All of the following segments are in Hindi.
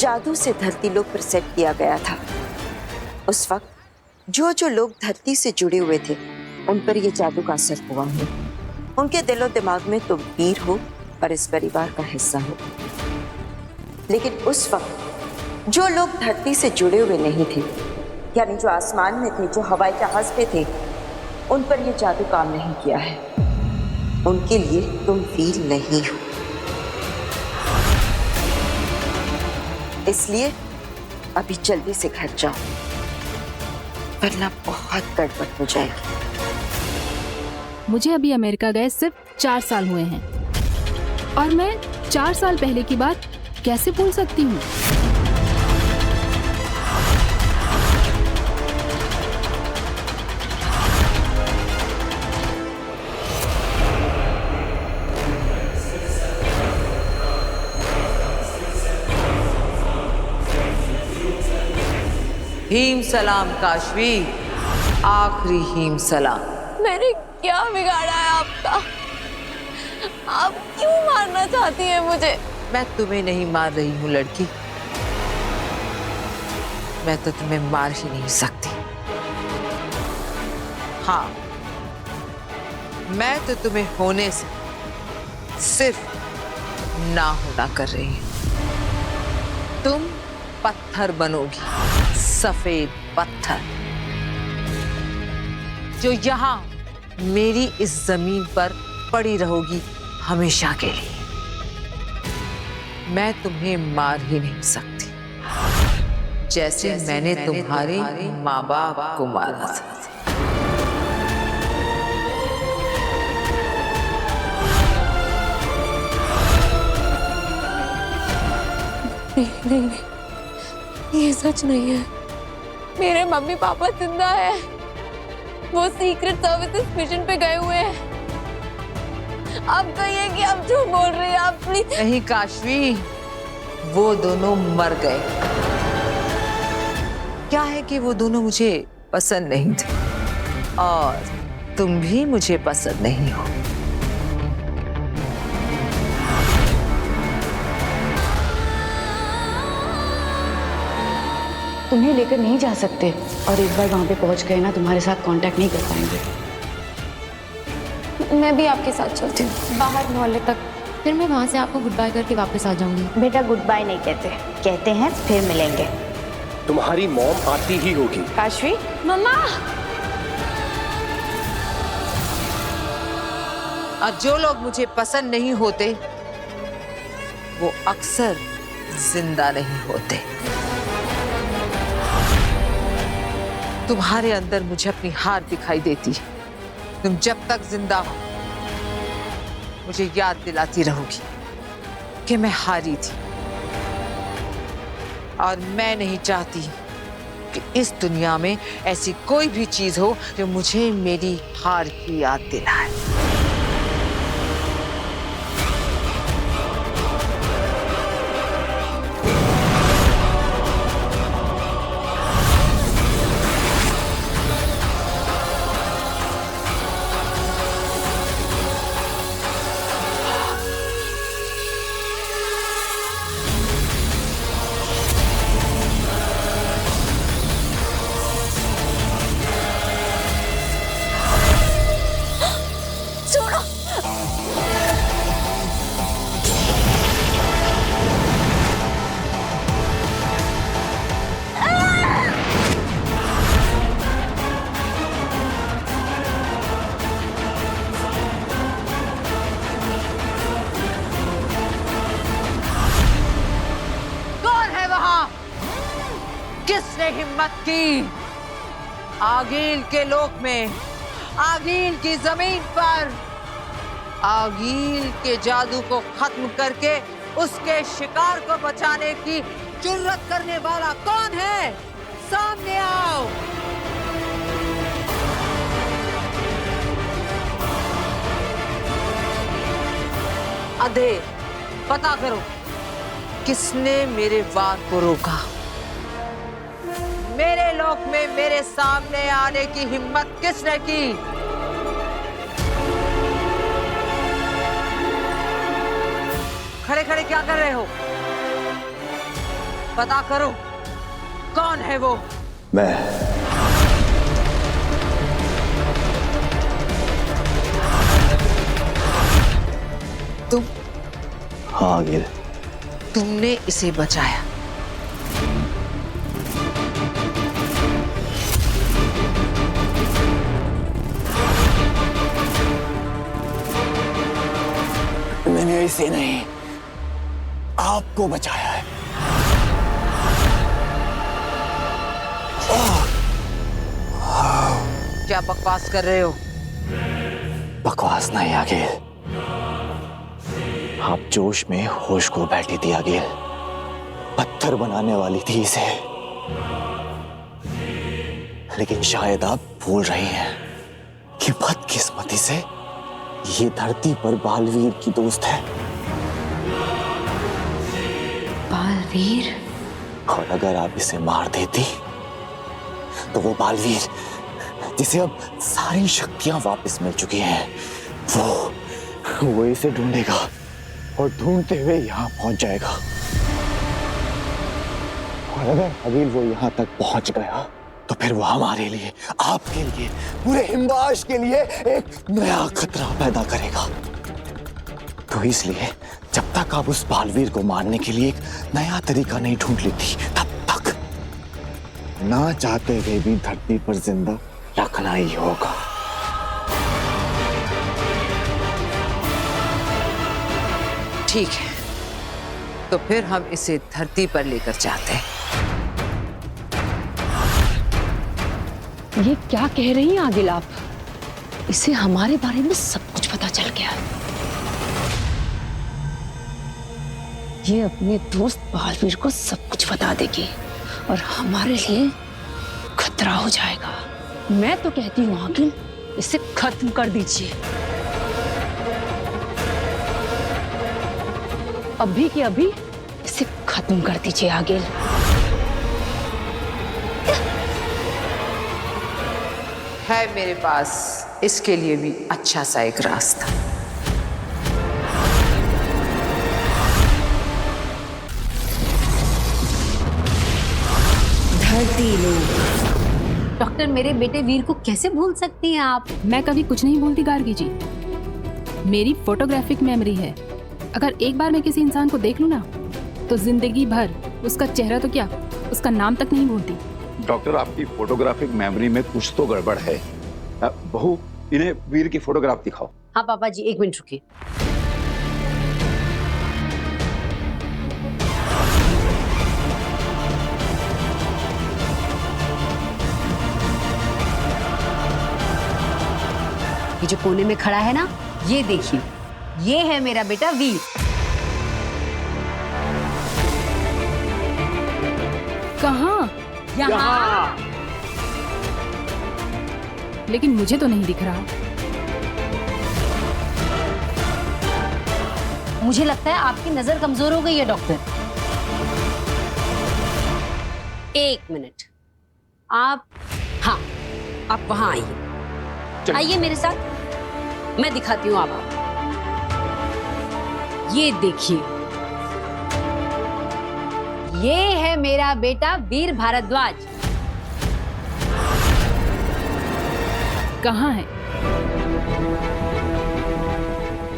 जादू से धरती लोक पर सेट किया गया था। उस वक्त जो जो लोग धरती से जुड़े हुए थे उन पर यह जादू का असर हुआ है। उनके दिलो दिमाग में तुम वीर हो और इस परिवार का हिस्सा हो। लेकिन उस वक्त जो लोग धरती से जुड़े हुए नहीं थे, यानी जो आसमान में थे, जो हवाई जहाज पे थे, उन पर यह जादू काम नहीं किया है। उनके लिए तुम वीर नहीं हो। इसलिए अभी जल्दी से घर जाओ, वरना बहुत गड़बड़ हो जाएगी। मुझे अभी अमेरिका गए सिर्फ 4 साल हुए हैं और मैं 4 साल पहले की बात कैसे भूल सकती हूँ? हीम सलाम काशवी, आखिरी हीम सलाम। मैंने क्या बिगाड़ा है आपका? आप क्यों मारना चाहती हैं मुझे? मैं तुम्हें नहीं मार रही हूँ लड़की, मैं तो तुम्हें मार ही नहीं सकती। हाँ, मैं तो तुम्हें होने से सिर्फ ना होना कर रही हूँ। तुम पत्थर बनोगी, सफेद पत्थर, जो यहाँ मेरी इस जमीन पर पड़ी रहोगी हमेशा के लिए। मैं तुम्हें मार ही नहीं सकती, जैसे मैंने तुम्हारे माँ बाप को मारा था। नहीं नहीं, ये सच नहीं है। मेरे मम्मी पापा जिंदा है, वो सीक्रेट सर्विसेज मिशन पे गए हुए हैं। आप कहिए कि आप झूठ बोल रही हैं, आप प्लीज। नहीं काशवी, वो दोनों मर गए। क्या है कि वो दोनों मुझे पसंद नहीं थे और तुम भी मुझे पसंद नहीं हो। तुम्हें लेकर नहीं जा सकते और एक बार वहां पे पहुंच गए ना, तुम्हारे साथ कांटेक्ट नहीं कर पाएंगे। मैं भी आपके साथ चलती हूँ बाहर मोहल्ले तक, फिर मैं वहां से आपको गुड बाय करके वापस आ जाऊंगी। बेटा गुड बाय नहीं कहते, कहते हैं फिर मिलेंगे। तुम्हारी मॉम आती ही होगी। काशवी, मम्मा। और जो लोग मुझे पसंद नहीं होते वो अक्सर जिंदा नहीं होते। तुम्हारे अंदर मुझे अपनी हार दिखाई देती है। तुम जब तक जिंदा हो मुझे याद दिलाती रहोगी कि मैं हारी थी, और मैं नहीं चाहती कि इस दुनिया में ऐसी कोई भी चीज हो जो मुझे मेरी हार की याद दिलाए। किसने हिम्मत की आगील के लोक में, आगील की जमीन पर, आगील के जादू को खत्म करके उसके शिकार को बचाने की जुर्रत करने वाला कौन है? सामने आओ। अधे पता करो किसने मेरे वार को रोका। मेरे लोक में मेरे सामने आने की हिम्मत किसने की? खड़े खड़े क्या कर रहे हो? पता करो कौन है वो। मैं तुम? हाँ गिल, तुमने इसे बचाया। मैंने इसे नहीं, आपको बचाया है। क्या बकवास कर रहे हो? बकवास नहीं आगिल, आप जोश में होश को बैठी थी आगिल, पत्थर बनाने वाली थी इसे। लेकिन शायद आप भूल रही हैं कि बदकिस्मती से ये धरती पर बालवीर की दोस्त है। बालवीर? और अगर आप इसे मार देती तो वो बालवीर जिसे अब सारी शक्तियां वापस मिल चुकी हैं, वो इसे ढूंढेगा और ढूंढते हुए यहां पहुंच जाएगा। और अगर अभी वो यहां तक पहुंच गया तो फिर वो हमारे लिए, आपके लिए, पूरे हिमवाश के लिए एक नया खतरा पैदा करेगा। तो इसलिए जब तक आप उस बालवीर को मारने के लिए एक नया तरीका नहीं ढूंढ लेती, तब तक ना चाहते हुए भी धरती पर जिंदा रखना ही होगा। ठीक है, तो फिर हम इसे धरती पर लेकर जाते हैं। ये क्या कह रही हैं आगिल आप? इसे हमारे बारे में सब कुछ पता चल गया। ये अपने दोस्त बालवीर को सब कुछ बता देगी और हमारे लिए खतरा हो जाएगा। मैं तो कहती हूँ आगिल, इसे खत्म कर दीजिए। अभी के अभी इसे खत्म कर दीजिए आगिल। है मेरे पास इसके लिए भी अच्छा सा एक रास्ता। धरती लोग। डॉक्टर, मेरे बेटे वीर को कैसे भूल सकती हैं आप? मैं कभी कुछ नहीं भूलती गार्गी जी। मेरी फोटोग्राफिक मेमोरी है। अगर एक बार मैं किसी इंसान को देख लूं ना, तो जिंदगी भर उसका चेहरा तो क्या, उसका नाम तक नहीं भूलती। डॉक्टर, आपकी फोटोग्राफिक मेमोरी में कुछ तो गड़बड़ है। बहू, इन्हें वीर की फोटोग्राफ दिखाओ। हाँ पापा जी, एक मिनट रुकिए। ये जो कोने में खड़ा है ना, ये देखिए, ये है मेरा बेटा वीर। कहाँ? यहाँ। लेकिन मुझे तो नहीं दिख रहा। मुझे लगता है आपकी नजर कमजोर हो गई है डॉक्टर। एक मिनट, आप, हाँ, आप वहां आइए। आइए मेरे साथ, मैं दिखाती हूँ आपको। ये देखिए, ये है मेरा बेटा वीर भारद्वाज। कहाँ है?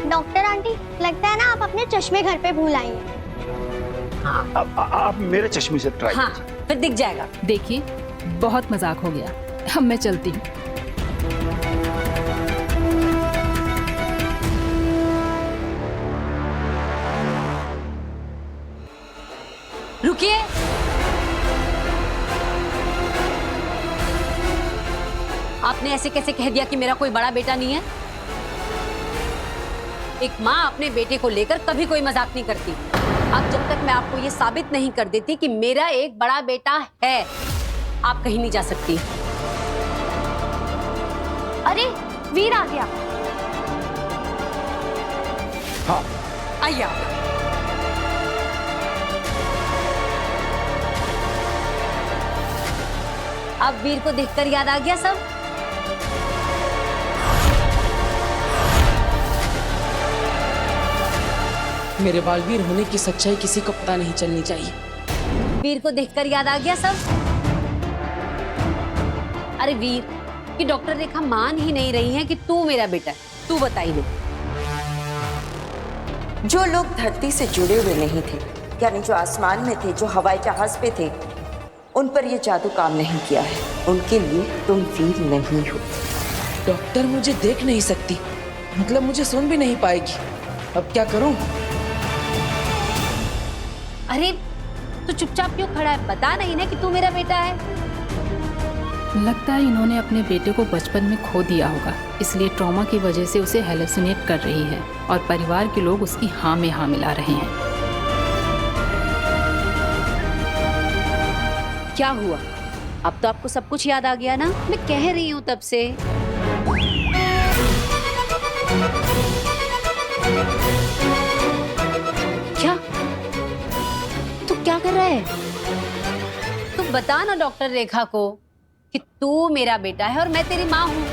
डॉक्टर आंटी, लगता है ना आप अपने चश्मे घर पे भूल आई हैं। आप मेरे चश्मे से ट्राई हाँ, फिर दिख जाएगा। देखिए, बहुत मजाक हो गया। अब मैं चलती हूँ। रुकिए। आपने ऐसे कैसे कह दिया कि मेरा कोई बड़ा बेटा नहीं है? एक माँ अपने बेटे को लेकर कभी कोई मजाक नहीं करती। अब जब तक मैं आपको ये साबित नहीं कर देती कि मेरा एक बड़ा बेटा है, आप कहीं नहीं जा सकती। अरे, वीर आ गया। हाँ, आइए आप। अब वीर को देखकर याद आ गया सब? मेरे बालवीर होने की सच्चाई किसी को पता नहीं चलनी चाहिए। वीर को देखकर याद आ गया सब? अरे वीर, कि डॉक्टर रेखा मान ही नहीं रही है कि तू मेरा बेटा है। तू बताई ना। जो लोग धरती से जुड़े हुए नहीं थे, यानी जो आसमान में थे, जो हवाई जहाज पे थे, उन पर ये जादू काम नहीं किया है। उनके लिए तुम वीर नहीं हो। डॉक्टर मुझे देख नहीं सकती, मतलब मुझे सुन भी नहीं पाएगी। अब क्या करूं? अरे तू चुपचाप क्यों खड़ा है? बता नहीं ना कि तू मेरा बेटा है। लगता है इन्होंने अपने बेटे को बचपन में खो दिया होगा, इसलिए ट्रॉमा की वजह से उसे हेलुसिनेट कर रही है और परिवार के लोग उसकी हाँ में हाँ मिला रहे हैं। क्या हुआ? अब तो आपको सब कुछ याद आ गया ना? मैं कह रही हूँ तब से। क्या? तू क्या कर रहा है? तू बता ना डॉक्टर रेखा को कि तू मेरा बेटा है और मैं तेरी माँ हूँ।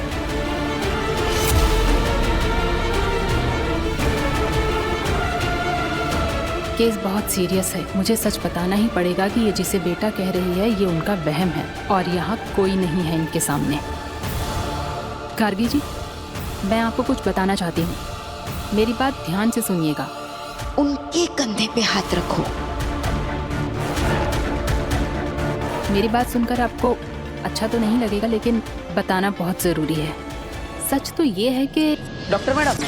केस बहुत सीरियस है। मुझे सच बताना ही पड़ेगा कि ये जिसे बेटा कह रही है ये उनका वहम है और यहाँ कोई नहीं है इनके सामने। गार्गी जी, मैं आपको कुछ बताना चाहती हूँ, मेरी बात ध्यान से सुनिएगा। उनके कंधे पे हाथ रखो। मेरी बात सुनकर आपको अच्छा तो नहीं लगेगा, लेकिन बताना बहुत जरूरी है। सच तो ये है कि डॉक्टर मैडम,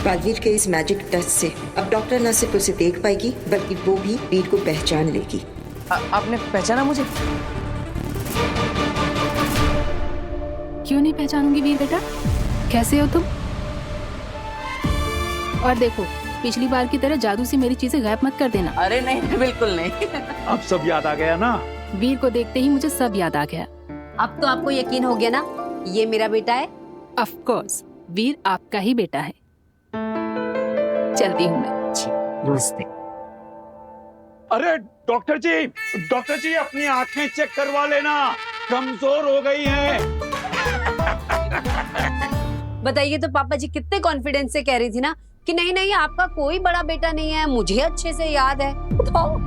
बालवीर के इस मैजिक टच से अब डॉक्टर न सिर्फ उसे देख पाएगी बल्कि वो भी वीर को पहचान लेगी। आपने पहचाना मुझे? क्यों नहीं पहचानूंगी वीर बेटा? कैसे हो तुम? और देखो, पिछली बार की तरह जादू से मेरी चीजें गायब मत कर देना। अरे नहीं, बिल्कुल नहीं। अब सब याद आ गया ना? वीर को देखते ही मुझे सब याद आ गया। अब तो आपको यकीन हो गया ना, ये मेरा बेटा है? ऑफ कोर्स, वीर आपका ही बेटा है। चलती हूँ मैं। नमस्ते। अरे डॉक्टर जी अपनी आंखें चेक करवा लेना, कमजोर हो गई हैं। बताइए तो पापा जी कितने कॉन्फिडेंस से कह रही थी ना कि नहीं नहीं आपका कोई बड़ा बेटा नहीं है, मुझे अच्छे से याद है। बताओ।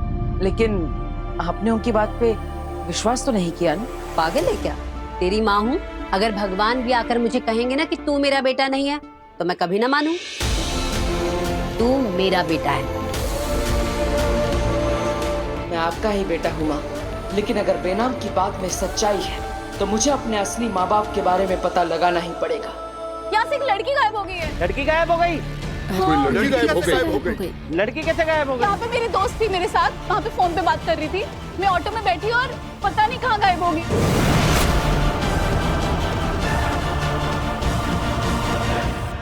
लेकिन आपने उनकी बात पे विश्वास तो नहीं किया ना? पागल है क्या? तेरी माँ हूँ, अगर भगवान भी आकर मुझे कहेंगे ना कि तू मेरा बेटा नहीं है तो मैं कभी ना मानूं। तू मेरा बेटा है। मैं आपका ही बेटा हूँ माँ, लेकिन अगर बेनाम की बात में सच्चाई है तो मुझे अपने असली माँ बाप के बारे में पता लगाना ही पड़ेगा। यहाँ से एक लड़की गायब हो गई है। लड़की गायब हो गई? लड़की गायब हो गई। लड़की कैसे गायब हो गई? यहाँ पे मेरी दोस्त थी मेरे साथ, वहाँ पे फोन पे बात कर रही थी। मैं ऑटो में बैठी और पता नहीं कहाँ गायब हो गई।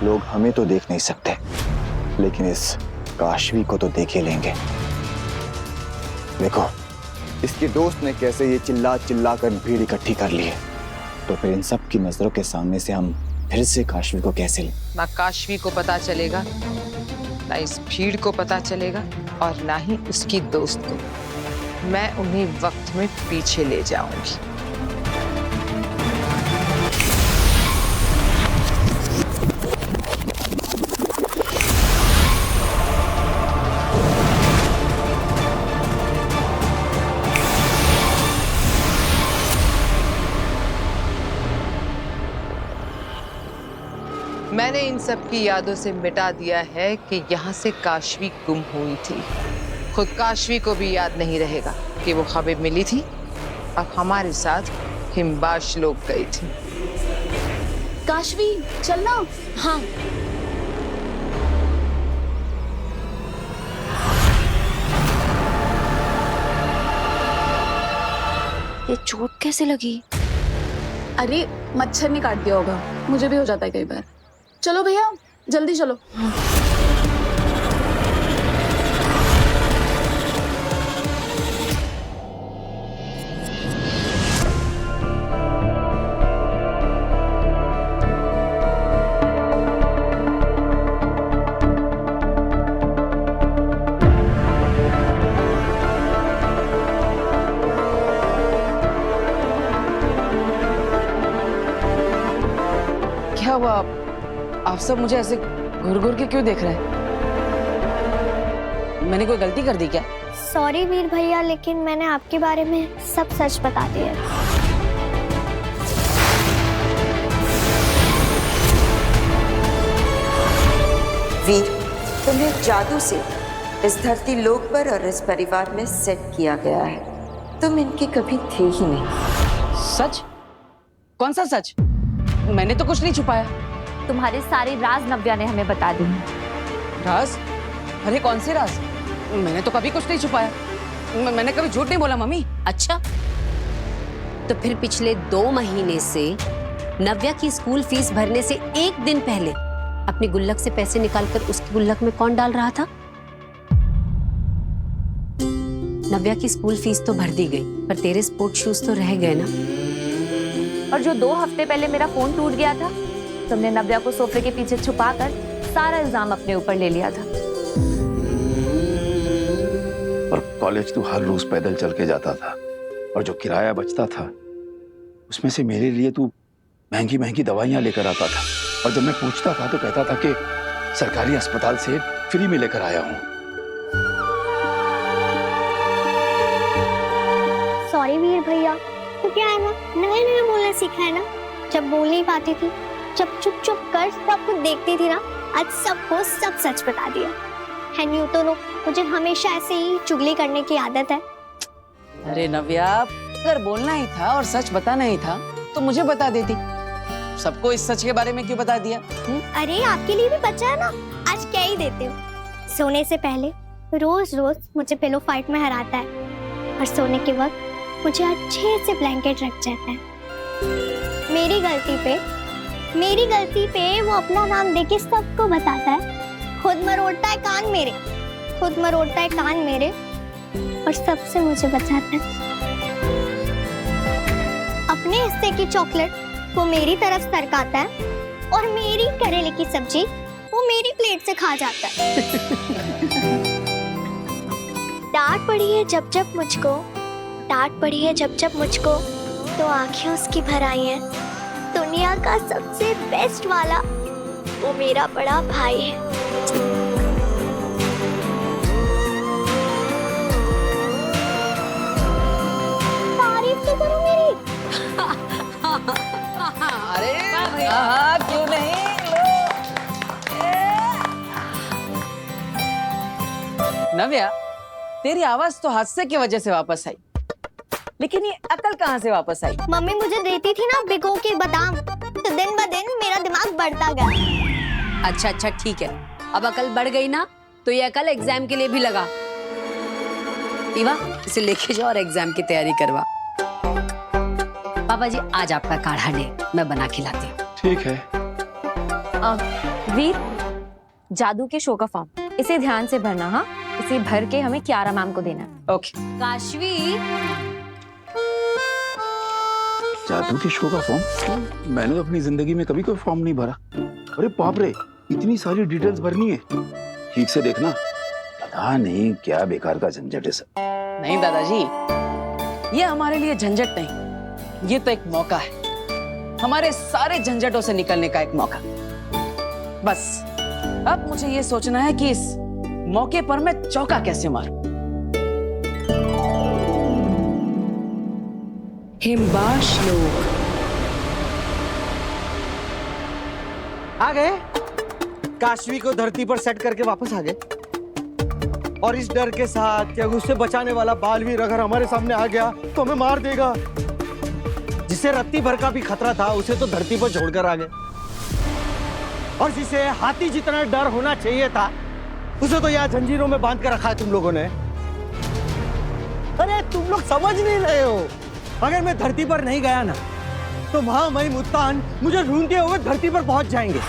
लोग हमें तो देख नहीं सकते, लेकिन इस काशवी को तो देख ही लेंगे। देखो, इसके दोस्त ने कैसे ये चिल्ला चिल्ला कर भीड़ इकट्ठी कर ली है, तो फिर इन सब की नजरों के सामने से हम फिर से काशवी को कैसे लें? ना काशवी को पता चलेगा, ना इस भीड़ को पता चलेगा, और ना ही उसकी दोस्त को। मैं उन्हीं वक्त में पीछे ले जाऊंगी। मैंने इन सब की यादों से मिटा दिया है कि यहाँ से काशवी गुम हुई थी। खुद काशवी को भी याद नहीं रहेगा कि वो खबर मिली थी और हमारे साथ हिमबाश लोग गई थी। काशवी चलना। हाँ ये चोट कैसे लगी? अरे मच्छर ने काट दिया होगा, मुझे भी हो जाता है कई बार। चलो भैया जल्दी चलो। क्या हुआ? आप सब मुझे ऐसे घूर घूर के क्यों देख रहे हैं? मैंने कोई गलती कर दी क्या? सॉरी वीर भैया, लेकिन मैंने आपके बारे में सब सच बता दिया। वीर, तुम्हें जादू से इस धरती लोक पर और इस परिवार में सेट किया गया है। तुम इनके कभी थे ही नहीं। सच? कौन सा सच? मैंने तो कुछ नहीं छुपाया। तुम्हारे सारे राज नव्या ने हमें बता दी। राज? अरे कौन से राज? मैंने तो कभी कुछ नहीं छुपाया। मैंने कभी झूठ नहीं बोला मम्मी। अच्छा, तो फिर पिछले 2 महीने से नव्या की स्कूल फीस भरने से 1 दिन पहले अपनी गुल्लक से पैसे निकालकर उसकी गुल्लक में कौन डाल रहा था? नव्या की स्कूल फीस तो भर दी गई, पर तेरे स्पोर्ट शूज तो रह गए ना। और जो 2 हफ्ते पहले मेरा फोन टूट गया था, तुमने नव्या को सोफे के पीछे छुपाकर सारा इल्जाम अपने ऊपर ले लिया था। और कॉलेज तू हर रोज पैदल चल के जाता था, और जो किराया बचता था उसमें से मेरे लिए तू महंगी महंगी दवाइयां लेकर आता था। और जब मैं पूछता था तो कहता था कि सरकारी अस्पताल से फ्री में लेकर आया हूं। सॉरी वीर भैया, तो क्या है ना, नया नया बोलना सीखा है ना। जब बोल नहीं पाती थी, जब चुप चुप कर सब कुछ देखती थी ना, आज सबको सब सच बता दिया है। न्यू तो मुझे हमेशा ऐसे ही चुगली करने की आदत है। अरे नव्या, अगर बोलना ही था और सच बताना ही था तो मुझे बता देती। सबको इस सच के बारे में क्यों बता दिया? अरे आपके लिए भी बचा है ना, आज क्या ही देते हो। सोने से पहले रोज रोज मुझे पिलो फाइट में हराता है, और सोने के वक्त मुझे अच्छे से ब्लैंकेट रख जाता है। मेरी गलती पे वो अपना नाम देके सबको बताता है। खुद मरोड़ता है कान मेरे, और सबसे मुझे बचाता है। अपने हिस्से की चॉकलेट वो मेरी तरफ सरकाता है, और मेरी करेले की सब्जी वो मेरी प्लेट से खा जाता है। डांट पड़ी है जब जब मुझको, तो आंखें उसकी भर आई हैं। दुनिया का सबसे बेस्ट वाला वो मेरा बड़ा भाई है। तारीफ तो करो मेरी। अरे क्यों नहीं? नव्या, तेरी आवाज तो हादसे की वजह से वापस आई, लेकिन ये अकल कहाँ से वापस आई? मम्मी मुझे देती थी ना भिगो के बादाम, तो दिन ब दिन मेरा दिमाग बढ़ता गया। अच्छा ठीक है, अब अकल बढ़ गई ना, तो ये अकल एग्जाम के लिए भी लगा। ईवा, इसे लेके जाओ और एग्जाम की तैयारी करवा। पापा जी, आज आपका काढ़ा ले, मैं बना के लाती हूँ। ठीक है। वीर, जादू के शो का फॉर्म इसे ध्यान से भरना। हाँ, इसे भर के हमें कियारा मैम को देना। ओके। काशवी, जादू के शो का फॉर्म? मैंने तो अपनी जिंदगी में कभी कोई फॉर्म नहीं भरा। अरे बाप रे, इतनी सारी डिटेल्स भरनी है। ठीक से देखना, पता नहीं क्या बेकार का झंझट है सब। नहीं दादाजी, ये हमारे लिए झंझट नहीं, ये तो एक मौका है, हमारे सारे झंझटों से निकलने का एक मौका। बस अब मुझे ये सोचना है कि इस मौके पर मैं चौका कैसे मारूं। हिमबाश लोग आ गए। काशवी को धरती पर सेट करके वापस आ गए, और इस डर के साथ कि उससे बचाने वाला बालवीर अगर हमारे सामने आ गया तो हमें मार देगा। जिसे रत्ती भर का भी खतरा था उसे तो धरती पर छोड़कर आ गए, और जिसे हाथी जितना डर होना चाहिए था उसे तो यहाँ जंजीरों में बांध कर रखा है तुम लोगों ने। अरे तुम लोग समझ नहीं रहे हो, अगर मैं धरती पर नहीं गया ना तो महामहिम मुत्तान मुझे ढूंढते हुए धरती पर पहुंच जाएंगे,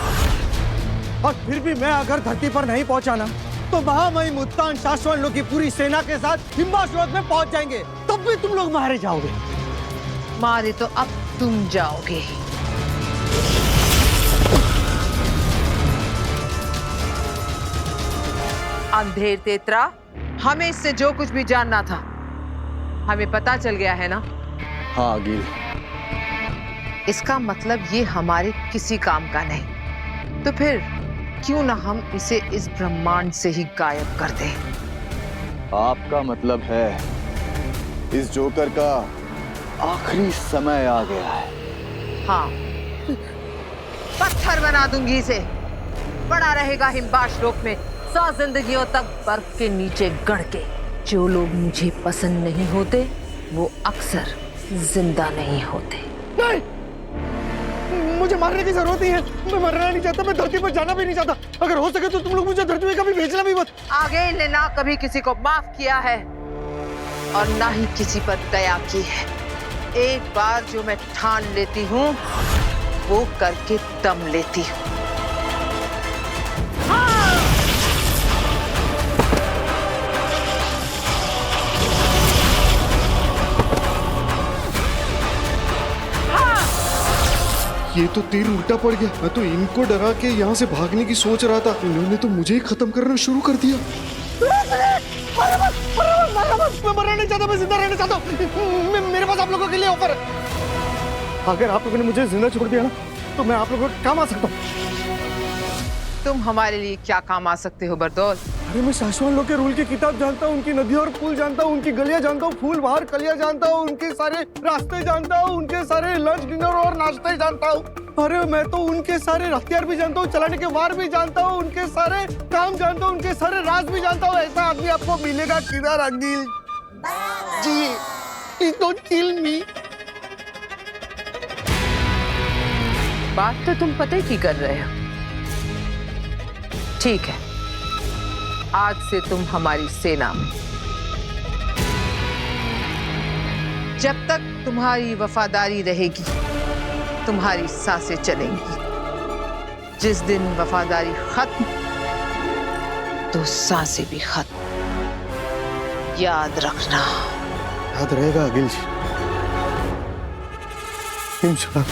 और फिर भी मैं अगर धरती पर नहीं पहुंचा ना तो महामहिम मुत्तान शाश्वत लोग की पूरी सेना के साथ हिमबाशलोक में पहुंच जाएंगे, तब भी तुम लोग मारे जाओगे। मारे तो अब तुम जाओगे। अंधेर तेतरा, हमें इससे जो कुछ भी जानना था हमें पता चल गया है ना? हाँ गिल। इसका मतलब ये हमारे किसी काम का नहीं, तो फिर क्यों ना हम इसे इस ब्रह्मांड से ही गायब कर दें। आपका मतलब है इस जोकर का आखिरी समय आ गया है। हाँ, पत्थर बना दूंगी इसे, पड़ा रहेगा हिमबाश लोक में 100 जिंदगियों तक बर्फ के नीचे गड़ के। जो लोग मुझे पसंद नहीं होते वो अक्सर जिंदा नहीं होते। नहीं, मुझे मारने की जरूरत नहीं है। मैं मरना नहीं चाहता, मैं धरती पर जाना भी नहीं चाहता। अगर हो सके तो तुम लोग मुझे धरती में कभी भेजना भी मत। आगे ने ना कभी किसी को माफ किया है और ना ही किसी पर दया की है। एक बार जो मैं ठान लेती हूँ वो करके दम लेती हूँ। ये तो तीर उल्टा पड़ गया। मैं तो इनको डरा के यहाँ से भागने की सोच रहा था, इन्होंने तो मुझे ही खत्म करना शुरू कर दिया। मैं मरना नहीं चाहता, मैं जिंदा रहना चाहता हूँ। मेरे पास आप लोगों के लिए ऑफर है। अगर आप लोगों ने मुझे जिंदा छोड़ दिया ना तो मैं आप लोगों के काम आ सकता हूँ। तुम हमारे लिए क्या काम आ सकते हो बरदौल? अरे मैं शाश्वत लोग के रूल की किताब जानता हूँ, उनकी नदी और पुल जानता हूँ, उनकी गलियां जानता हूँ, फूल बाहर कलियां जानता हूँ, उनके सारे रास्ते जानता हूँ, उनके सारे लंच डिनर और नाश्ते जानता हूँ। अरे मैं तो उनके सारे हथियार भी जानता हूँ, चलाने के वार भी जानता हूँ, उनके सारे काम जानता हूँ, उनके सारे राज भी जानता हूँ। ऐसा आदमी आपको मिलेगा किधर अंगिल जी? Please don't kill me. बात तो तुम पता ही की कर रहे हो। ठीक है, आज से तुम हमारी सेना में। जब तक तुम्हारी वफादारी रहेगी तुम्हारी सांसें चलेंगी। जिस दिन वफादारी खत्म तो सांसें भी खत्म। याद रखना। याद रहेगा अगिल जी। इंशाल्लाह।